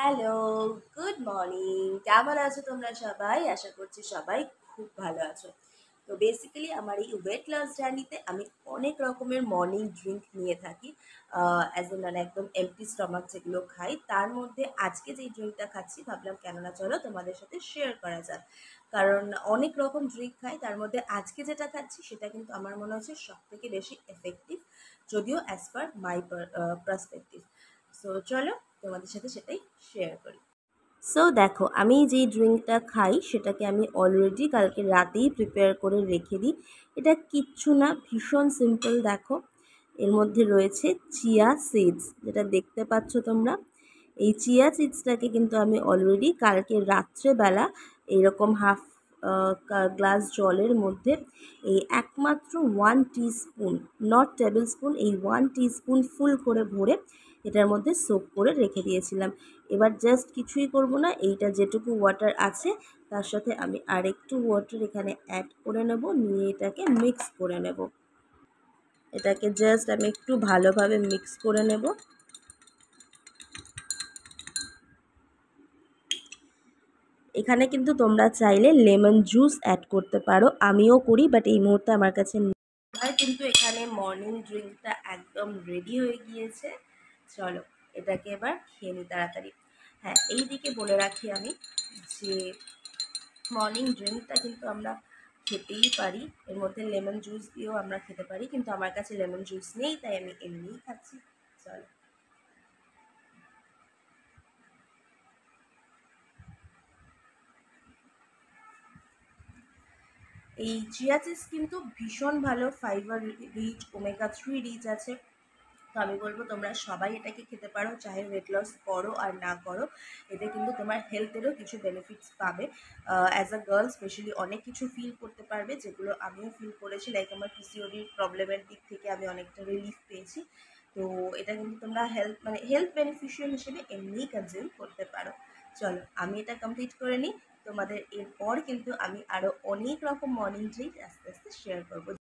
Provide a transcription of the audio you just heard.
Hello, good morning. কেমন আছো তোমরা সবাই? আশা করছি সবাই খুব ভালো আছো। তো বেসিক্যালি আমার এই ওয়েট লস জার্নিতে আমি অনেক রকমের মর্নিং ড্রিঙ্ক নিয়ে থাকি। অ্যাজ এ মানে একদম এমটি স্টমাক যেগুলো খাই, তার মধ্যে আজকে যেই ড্রিঙ্কটা খাচ্ছি ভাবলাম কেননা চলো তোমাদের সাথে শেয়ার করা যাক। কারণ অনেক রকম ড্রিঙ্ক খাই, তার মধ্যে আজকে যেটা খাচ্ছি সেটা কিন্তু আমার মনে হচ্ছে সবথেকে বেশি এফেক্টিভ, যদিও অ্যাজ পার মাই পার্সপেক্টিভ। সো চলো তোমাদের সাথে সেটাই শেয়ার করি। সো দেখো, আমি যেই ড্রিঙ্কটা খাই সেটাকে আমি অলরেডি কালকে রাতেই প্রিপেয়ার করে রেখে দিই। এটা কিচ্ছু না, ভীষণ সিম্পল। দেখো, এর মধ্যে রয়েছে চিয়া সিডস, যেটা দেখতে পাচ্ছ তোমরা। এই চিয়া সিডসটাকে কিন্তু আমি অলরেডি কালকে রাত্রেবেলা এইরকম হাফ গ্লাস জলের মধ্যে এই একমাত্র 1 টিস্পুন, নট টেবিল স্পুন, এই 1 টিস্পুন ফুল করে ভরে এটার মধ্যে সোক করে রেখে দিয়েছিলাম। এবার জাস্ট কিছুই করব না, এইটা যেটুকু ওয়াটার আছে তার সাথে আমি আরেকটু ওয়াটার এখানে অ্যাড করে নেব, নিয়ে এটাকে মিক্স করে নেব। এটাকে জাস্ট আমি একটু ভালোভাবে মিক্স করে নেব। এখানে কিন্তু তোমরা চাইলে লেমন জুস অ্যাড করতে পারো, আমিও করি, বাট এই মুহূর্তে আমার কাছে আর কিন্তু এখানে মর্নিং ড্রিঙ্কটা একদম রেডি হয়ে গিয়েছে। চলো এটাকে এবার খেয়ে নিই তাড়াতাড়ি। হ্যাঁ, এই দিকে বলে রাখি আমি যে মর্নিং ড্রিঙ্কটা কিন্তু আমরা খেতেই পারি, এর মধ্যে লেমন জুস দিয়েও আমরা খেতে পারি, কিন্তু আমার কাছে লেমন জুস নেই তাই আমি এমনিই খাচ্ছি। চলো। এই চিয়া সিডস কিন্তু ভীষণ ভালো, ফাইবার রিচ, ওমেগা 3 রিচ আছে। তো আমি বলবো তোমরা সবাই এটাকে খেতে পারো, চাহে ওয়েট লস করো আর না করো। এতে কিন্তু তোমার হেলথেরও কিছু বেনিফিটস পাবে। অ্যাজ আ গার্ল স্পেশালি অনেক কিছু ফিল করতে পারবে, যেগুলো আমিও ফিল করেছি। লাইক আমার পিসিওডির প্রবলেমের দিক থেকে আমি অনেকটা রিলিফ পেয়েছি। তো এটা কিন্তু তোমরা হেলথ বেনিফিশিয়াল হিসেবে এমনিই কনজিউম করতে পারো। চলো আমি এটা কমপ্লিট করে নিই। তোমাদের এরপর কিন্তু আমি আরও অনেক রকম মর্নিং ড্রিঙ্ক আস্তে আস্তে শেয়ার করবো।